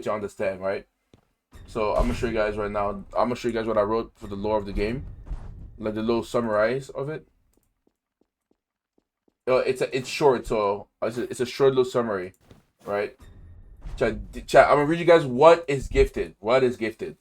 to understand, right? So I'm gonna show you guys right now. I'm gonna show you guys what I wrote for the lore of the game, like the little summarize of it. It's short, so it's a short little summary, right? Chat. I'm gonna read you guys what is gifted. What is gifted?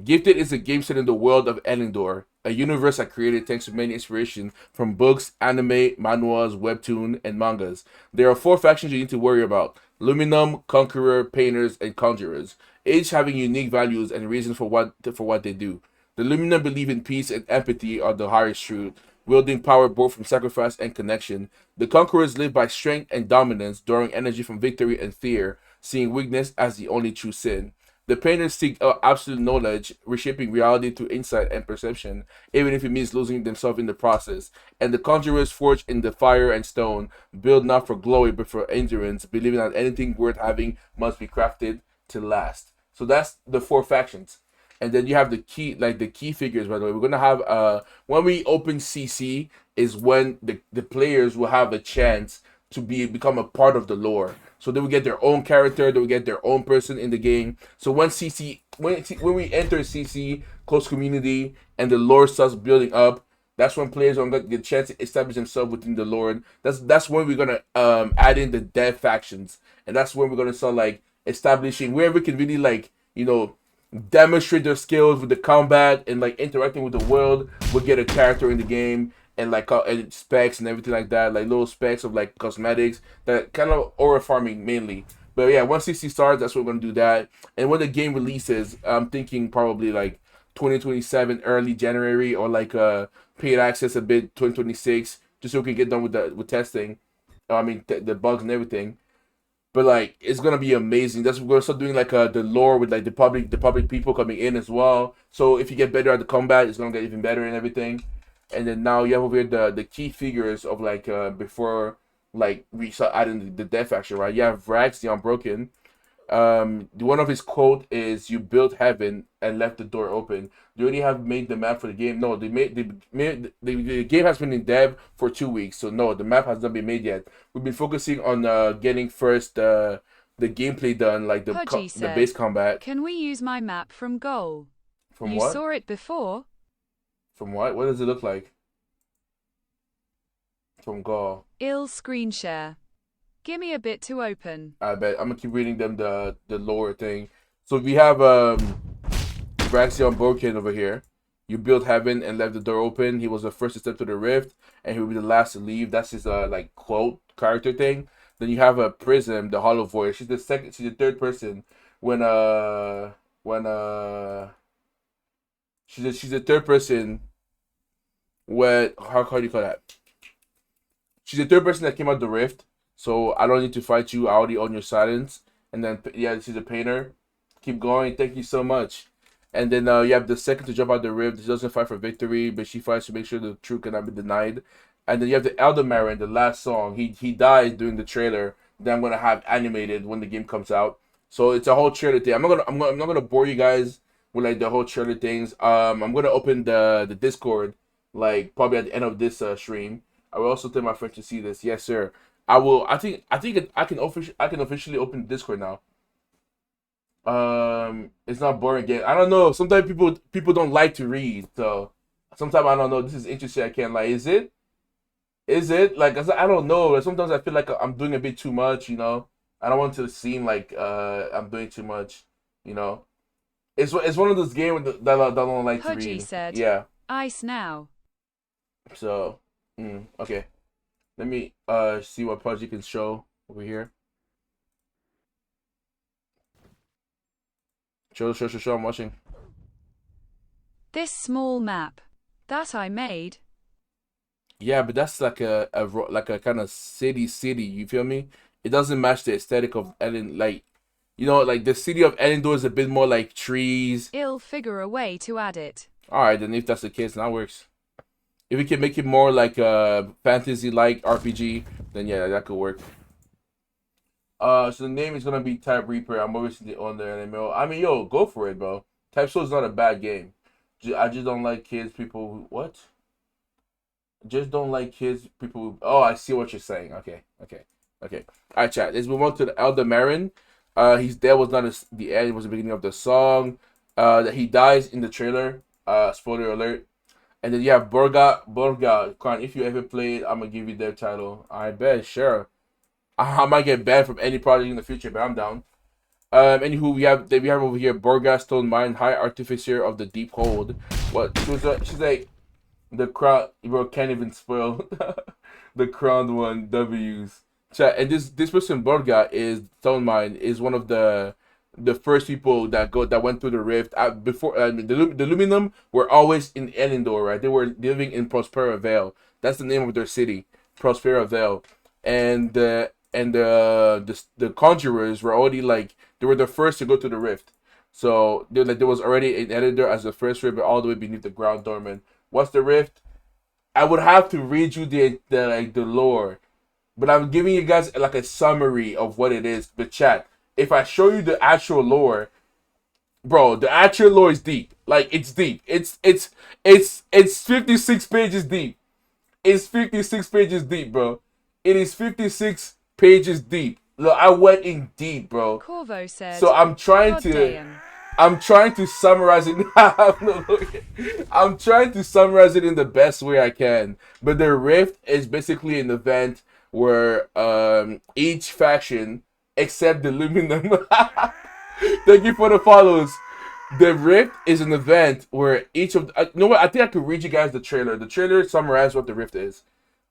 Gifted is a game set in the world of Elendor, a universe I created thanks to many inspiration from books, anime, manhwas, webtoon, and mangas. There are four factions you need to worry about: Luminum, Conqueror, Painters, and Conjurers, each having unique values and reasons for what they do. The Luminum believe in peace and empathy are the highest truth, wielding power both from sacrifice and connection. The Conquerors live by strength and dominance, drawing energy from victory and fear, seeing weakness as the only true sin. The painters seek absolute knowledge, reshaping reality through insight and perception, even if it means losing themselves in the process. And the conjurers forge in the fire and stone, build not for glory but for endurance, believing that anything worth having must be crafted to last. So that's the four factions. And then you have the key figures. By the way, we're gonna have when we open CC is when the players will have a chance to become a part of the lore. So they will get their own character, they will get their own person in the game. So when we enter CC close community and the lore starts building up, that's when players are gonna get a chance to establish themselves within the lore. That's when we're gonna add in the dev factions, and that's when we're gonna start like establishing where we can really like demonstrate their skills with the combat and like interacting with the world. We'll get a character in the game and like and specs and everything like that, like little specs of like cosmetics that kind of aura farming mainly. But yeah, once CC starts, that's what we're gonna do that. And when the game releases, I'm thinking probably like 2027, early January, or like paid access a bit 2026, just so we can get done with with testing. I mean the bugs and everything. But like it's gonna be amazing. That's we're gonna start doing like the lore with like the public people coming in as well. So if you get better at the combat, it's gonna get even better and everything. And then now you have over here the key figures of like before like we start adding the death faction, right? You have Vrax the Unbroken. One of his quote is "You built heaven and left the door open." They already have made the map for the game. No, the game has been in dev for 2 weeks, so no, the map has not been made yet. We've been focusing on getting first the gameplay done, like Pudgy the base said, combat. "Can we use my map from Goal? From You what? saw it before." From what? What does it look like? From Gaul. Ill screen share. Gimme a bit to open. I bet I'm gonna keep reading them the lower thing. So we have Braxion Boken over here. You built heaven and left the door open. He was the first to step to the rift, and he will be the last to leave. That's his like quote character thing. Then you have a Prism, the Hollow Voice. She's the second. She's the third person. When when she's the third person. When how do you call that? She's the third person that came out the rift. So I don't need to fight you. I already own your silence. And then yeah, she's a painter. Keep going. Thank you so much. And then you have the second to jump out the rift. She doesn't fight for victory, but she fights to make sure the truth cannot be denied. And then you have the Elder Marin, the last song. He dies during the trailer that I'm gonna have animated when the game comes out. So it's a whole trailer thing. I'm not gonna bore you guys with like the whole trailer things. I'm gonna open the Discord like probably at the end of this stream. I will also tell my friend to see this. Yes, sir. I will. I can officially open Discord now. It's not boring again. I don't know. Sometimes people don't like to read, so sometimes I don't know. This is interesting. I can't lie. Is it? Is it like I don't know. Like, sometimes I feel like I'm doing a bit too much. I don't want to seem like I'm doing too much. You know, it's one of those games that I don't like to Pudgy read. said, Yeah. "Ice now." So, okay. Let me see what project can show over here. Show. I'm watching. This small map that I made. Yeah, but that's like like a kind of city. You feel me? It doesn't match the aesthetic of Ellen. Like, like the city of Ellendor is a bit more like trees. I'll figure a way to add it. All right, then if that's the case, that works. If we can make it more like a fantasy like RPG, then yeah, that could work. So the name is gonna be Type Reaper. I'm obviously on the MMO. I mean, yo, go for it, bro. Type Soul is not a bad game. I just don't like kids, people who what? Just don't like kids, people who. Oh, I see what you're saying. Okay. All right, chat. Let's move on to the Elder Marin. His death was not the end; it was the beginning of the song. That he dies in the trailer. Spoiler alert. And then you have Borga. Crown. If you ever played, I'm gonna give you their title. I bet, sure. I might get banned from any project in the future, but I'm down. Anywho, we have over here Borga Stone Mine, High Artificer of the Deep Hold. What she's like the crown, bro, can't even spoil the crowned one W's. Chat, and this person Borga is Stone Mine is one of the first people that went through the rift. Before the Luminum were always in Elendor, right? They were living in Prospera Vale. That's the name of their city, Prospera Vale, and the conjurers were already like they were the first to go to the rift. So there was already an editor as the first rift all the way beneath the ground dormant. What's the rift? I would have to read you the lore, but I'm giving you guys like a summary of what it is. But chat, if I show you the actual lore, bro, the actual lore is deep. Like it's deep. It's 56 pages deep. It's 56 pages deep, bro. It is 56 pages deep. Look, I went in deep, bro. Corvo said, so I'm trying to summarize it. I'm trying to summarize it in the best way I can. But the Rift is basically an event where each faction, except the Luminum, thank you for the follows. The Rift is an event where each of you know what? I think I could read you guys the trailer. The trailer summarizes what the Rift is.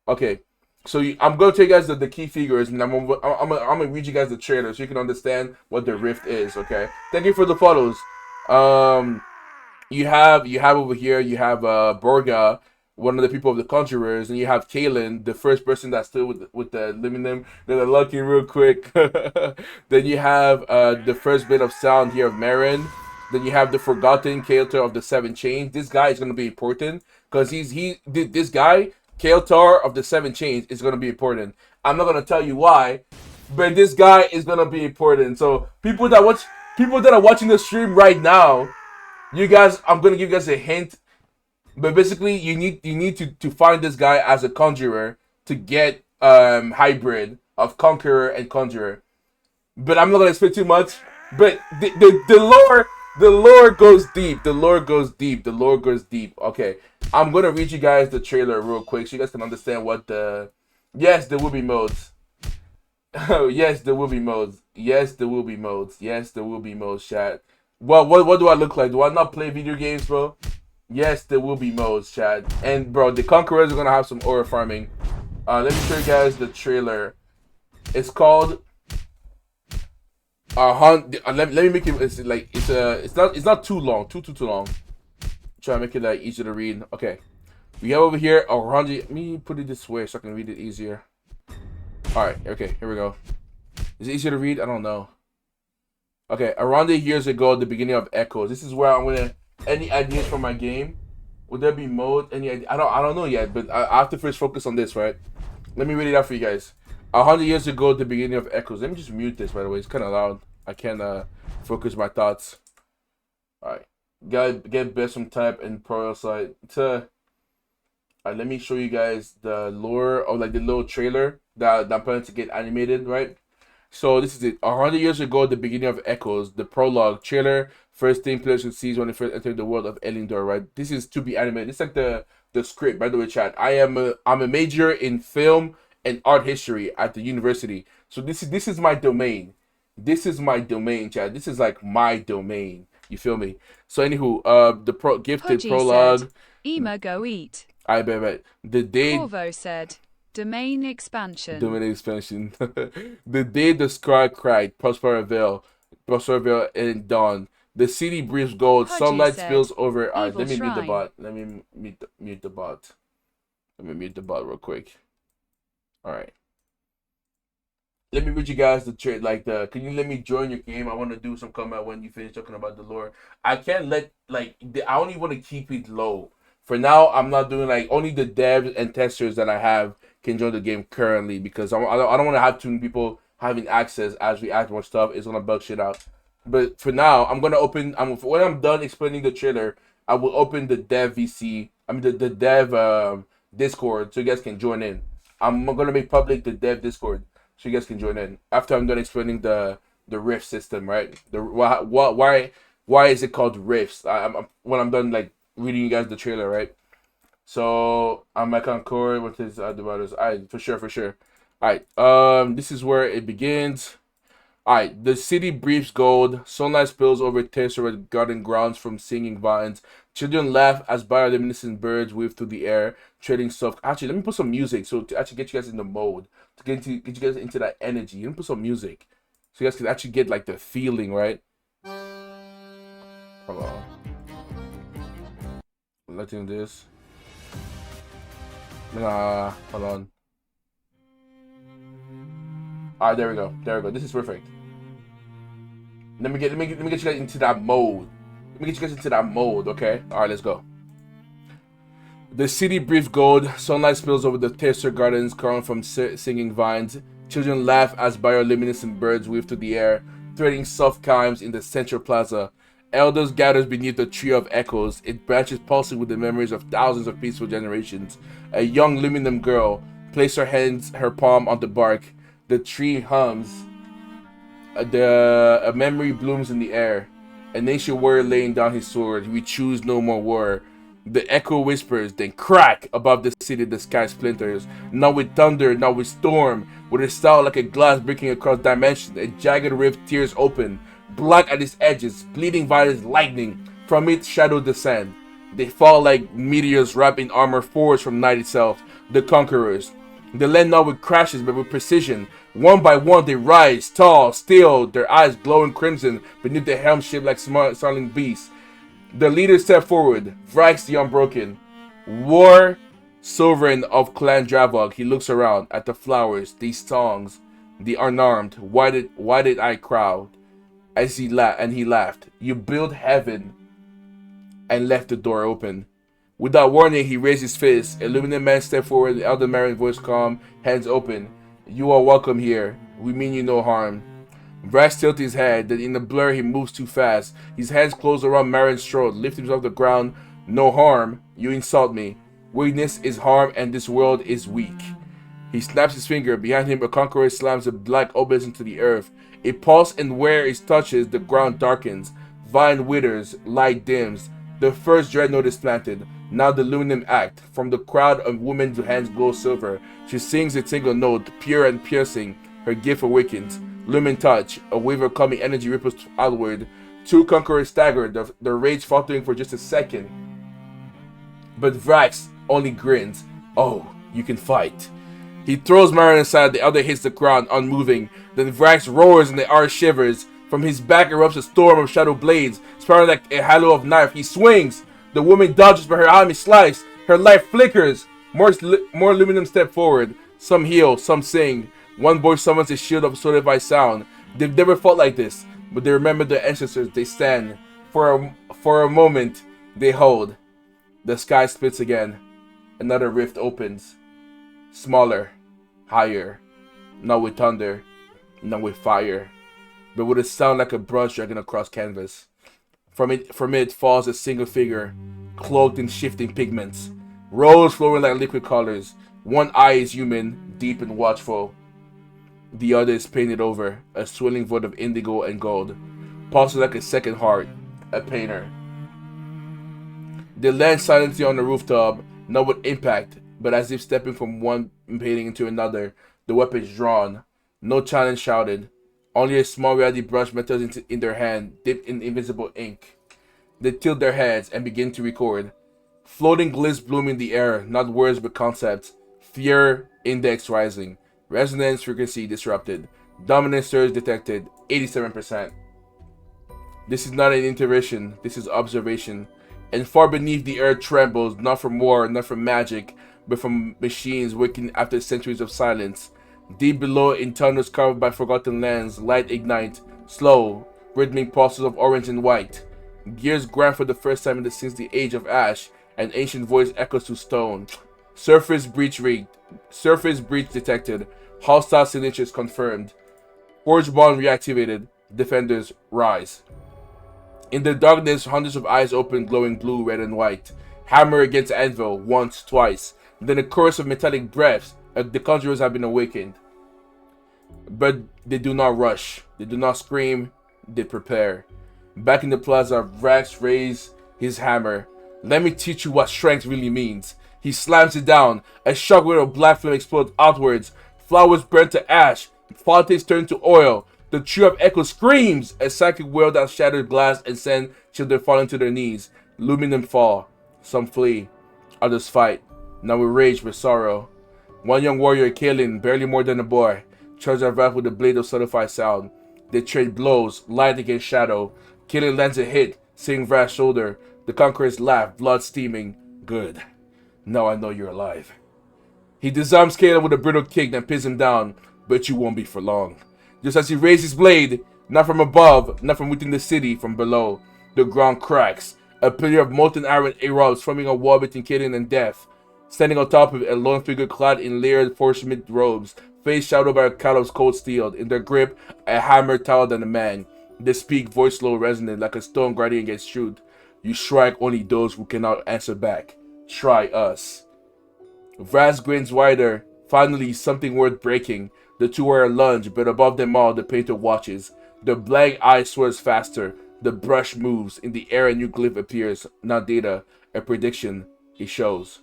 Okay, so I'm gonna tell you guys the key figures, and I'm gonna read you guys the trailer so you can understand what the Rift is. Okay, thank you for the follows. You have over here you have Borga, one of the people of the Conjurers, and you have Kalen, the first person that stood with the Luminum. They're lucky real quick. Then you have the first bit of sound here of Marin. Then you have the Forgotten Kael'thar of the Seven Chains. This guy is gonna be important because this guy Kael'thar of the Seven Chains is gonna be important. I'm not gonna tell you why, but this guy is gonna be important. So people that are watching the stream right now, you guys, I'm gonna give you guys a hint. But basically, you need to find this guy as a conjurer to get hybrid of conqueror and conjurer. But I'm not gonna explain too much. But the lore goes deep. The lore goes deep. The lore goes deep. Okay, I'm gonna read you guys the trailer real quick so you guys can understand what the. Yes, there will be modes. Oh, yes, there will be modes. Yes, there will be modes. Yes, there will be modes. Chat. What do I look like? Do I not play video games, bro? Yes, there will be modes, chat. And bro, the conquerors are gonna have some aura farming. Let me show you guys the trailer. It's called. Let me make it. It's not too long. Too long. Try to make it like easier to read. Okay, we have over here 100. Let me put it this way so I can read it easier. All right. Okay. Here we go. Is it easier to read? I don't know. Okay. Around 8 years ago, the beginning of Echoes. This is where I'm gonna. Any ideas for my game? Would there be mode? Any idea? I don't know yet, but I have to first focus on this, right? Let me read it out for you guys. 100 years ago, the beginning of Echoes. Let me just mute this, by the way. It's kind of loud. I can't focus my thoughts. All right, get best from type and pro site. Alright, let me show you guys the lore or like the little trailer that I'm planning to get animated, right? So this is it. 100 years ago, the beginning of Echoes, the prologue trailer. First thing players should see when they first enter the world of Elendor, right? This is to be animated. It's like the script, by the way, chat. I'm a major in film and art history at the university. So this is my domain. This is my domain, chat. This is like my domain. You feel me? So anywho, the gifted Pudgy prologue. said, Ema go eat. I bet. The day. Corvo said, domain expansion. The day the sky cried, Prospera Vale and dawn. The city breathes gold. Pudgy Sunlight said, spills over. Alright, let me mute the shrine. bot. Let me mute the bot. Let me mute the bot real quick. Alright. Let me read you guys the trade. Can you let me join your game? I want to do some comment when you finish talking about the lore. I can't let I only want to keep it low. For now, I'm not doing only the devs and testers that I have can join the game currently because I don't want to have too many people having access as we add more stuff. It's gonna bug shit out. But for now, I'm gonna open. When I'm done explaining the trailer, I will open the dev VC. The dev Discord so you guys can join in. I'm gonna make public the dev Discord so you guys can join in after I'm done explaining the the rift system, right? The why is it called rifts? When I'm done like reading you guys the trailer, right? So I'm back on Concord with his dividers. Alright, for sure, for sure. Alright, this is where it begins. Alright, the city breathes gold. Sunlight spills over terrace garden grounds from singing vines. Children laugh as bioluminescent birds weave through the air, trading soft. Actually, let me put some music so to actually get you guys in the mode, to get you guys into that energy. Let me put some music so you guys can actually get like the feeling, right? Hold on. Letting this. Nah, hold on. Alright, there we go. There we go. This is perfect. Let me get you guys into that mode. Let me get you guys into that mode, okay? Alright, let's go. The city breathes gold. Sunlight spills over the terrace gardens, crowned from singing vines. Children laugh as bioluminescent birds weave through the air, threading soft chimes in the central plaza. Elders gather beneath the tree of echoes, its branches pulsing with the memories of thousands of peaceful generations. A young luminum girl places her palm on the bark. The tree hums. A memory blooms in the air. An ancient warrior laying down his sword. We choose no more war. The echo whispers, then crack above the city. The sky splinters. Not with thunder, not with storm. With a sound like a glass breaking across dimensions. A jagged rift tears open, black at its edges, bleeding violence lightning. From it, shadows descend. They fall like meteors wrapped in armor forged from night itself. The conquerors. They land not with crashes, but with precision. One by one, they rise, tall, still, their eyes glowing crimson beneath the helm shaped like snarling beasts. The leaders step forward, Vrax the Unbroken, war sovereign of Clan Dravog. He looks around at the flowers, these songs, the unarmed, wide-eyed crowd, as he laughed. You built heaven and left the door open. Without warning, he raised his fist. Illuminated man stepped forward, the elder Marin voice calm, hands open. You are welcome here. We mean you no harm. Vrax tilted his head, then in the blur he moves too fast. His hands close around Marin's throat, lift him off the ground. No harm. You insult me. Weakness is harm and this world is weak. He snaps his finger. Behind him, a conqueror slams a black obelisk into the earth. It pulses, and where it touches, the ground darkens. Vine withers, light dims. The first dreadnought is planted. Now the luminum act. From the crowd of women's hands glow silver. She sings a single note, pure and piercing. Her gift awakens. Lumen touch. A wave of coming energy ripples outward. Two conquerors stagger, the rage faltering for just a second. But Vrax only grins. Oh, you can fight. He throws Marin aside, the other hits the ground, unmoving. Then Vrax roars and the earth shivers. From his back erupts a storm of shadow blades, spiraling like a halo of knife. He swings. The woman dodges, but her arm is sliced. Her life flickers. More luminum step forward. Some heal, some sing. One boy summons his shield of solidified sound. They've never fought like this, but they remember their ancestors. They stand. For a moment, they hold. The sky splits again. Another rift opens. Smaller, higher. Not with thunder, not with fire, but with a sound like a brush dragging across canvas. From it falls a single figure, cloaked in shifting pigments. Rose flowing like liquid colors. One eye is human, deep and watchful. The other is painted over, a swirling void of indigo and gold. Pulsing like a second heart, a painter. They land silently on the rooftop, not with impact, but as if stepping from one painting into another. The weapons drawn. No challenge shouted. Only a small reality brush metals in their hand, dipped in invisible ink. They tilt their heads and begin to record. Floating glyphs bloom in the air, not words but concepts. Fear index rising. Resonance frequency disrupted. Dominant surge detected, 87%. This is not an intervention, this is observation. And far beneath the earth trembles, not from war, not from magic, but from machines waking after centuries of silence. Deep below, in tunnels carved by forgotten lands, light ignite, slow, rhythmic pulses of orange and white. Gears grind for the first time since the age of ash. An ancient voice echoes to stone. Surface breach detected. Hostile signatures confirmed. Forge bond reactivated. Defenders rise. In the darkness, hundreds of eyes open, glowing blue, red, and white. Hammer against anvil, once, twice. Then a chorus of metallic breaths. The conjurers have been awakened. But they do not rush. They do not scream. They prepare. Back in the plaza, Rax raised his hammer. Let me teach you what strength really means. He slams it down. A shockwave of black flame explodes outwards. Flowers burn to ash. Fountains turn to oil. The tree of echo screams. A psychic whirl that shatters glass and sends children falling to their knees. Luminum fall. Some flee. Others fight. Now with rage, with sorrow. One young warrior, Kalen, barely more than a boy, charges at Wrath with a blade of solidified sound. They trade blows, light against shadow. Kalen lands a hit, seeing Wrath's shoulder. The conquerors laugh, blood steaming. Good. Now I know you're alive. He disarms Kalen with a brutal kick that pins him down, but you won't be for long. Just as he raises his blade, not from above, not from within the city, from below, the ground cracks. A pillar of molten iron erupts, forming a wall between Kalen and death. Standing on top of it, a lone figure clad in layered foreshment robes, face shadowed by a callous cold steel. In their grip, a hammer taller than a man. They speak, voice low, resonant, like a stone grinding against truth. You strike only those who cannot answer back. Try us. Vraz grins wider. Finally, something worth breaking. The two are a lunge, but above them all, the painter watches. The blank eye swerves faster. The brush moves. In the air, a new glyph appears. Not data, a prediction. It shows.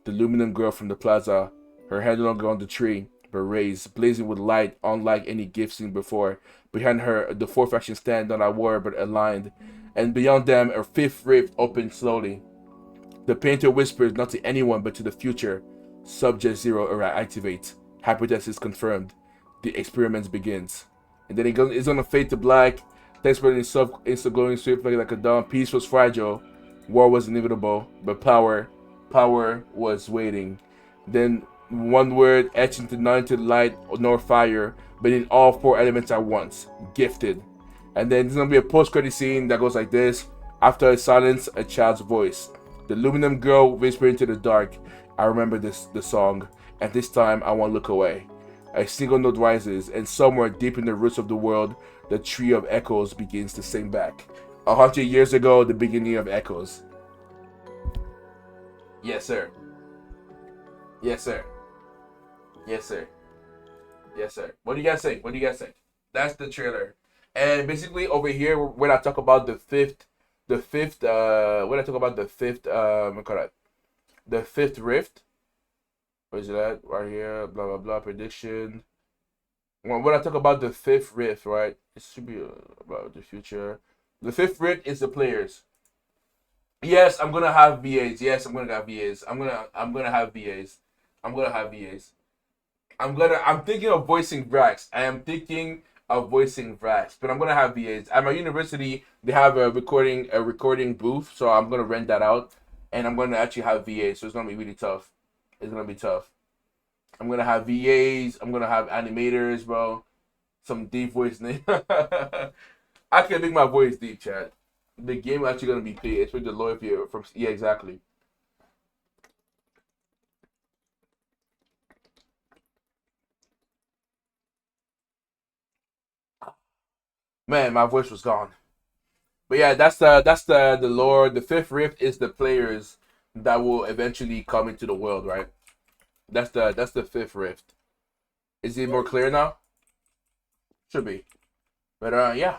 The luminum girl from the plaza, her head no longer on the tree, but raised, blazing with light, unlike any gift seen before. Behind her, the four factions stand, not at war, but aligned. And beyond them, a fifth rift opens slowly. The painter whispers not to anyone, but to the future. Subject Zero activates. Hypothesis confirmed. The experiment begins. And then it's gonna fade to black. Text spreading itself, instant glowing swiftly like a dawn. Peace was fragile. War was inevitable, but power was waiting. Then one word etched into neither light nor fire, but in all four elements at once. Gifted. And then there's gonna be a post-credit scene that goes like this. After a silence, a child's voice. The luminum girl whispered into the dark. I remember the song, and this time I won't look away. A single note rises, and somewhere deep in the roots of the world, the tree of echoes begins to sing back. 100 years ago, the beginning of echoes. Yes, sir. Yes, sir. Yes, sir. Yes, sir. What do you guys think? What do you guys think? That's the trailer. And basically over here, when I talk about the fifth, when I talk about the fifth, the fifth rift. Where's it at? Right here. Blah blah blah. Prediction. When I talk about the fifth rift, right? It should be about the future. The fifth rift is the players. Yes, I'm gonna have VAs. Yes, I'm gonna have VAs. I'm gonna have VAs. I'm gonna have VAs. I'm thinking of voicing Vrax. I am thinking of voicing Vrax, but I'm gonna have VAs. At my university, they have a recording booth, so I'm gonna rent that out, and I'm gonna actually have VAs. So it's gonna be really tough. It's gonna be tough. I'm gonna have VAs. I'm gonna have animators, bro. Some deep voice name. I can make my voice deep, Chad. The game actually gonna be paid. It's with the loyalty from exactly. Man, my voice was gone. But yeah, that's the lore. The fifth rift is the players that will eventually come into the world, right? That's the fifth rift. Is it more clear now? Should be. But yeah.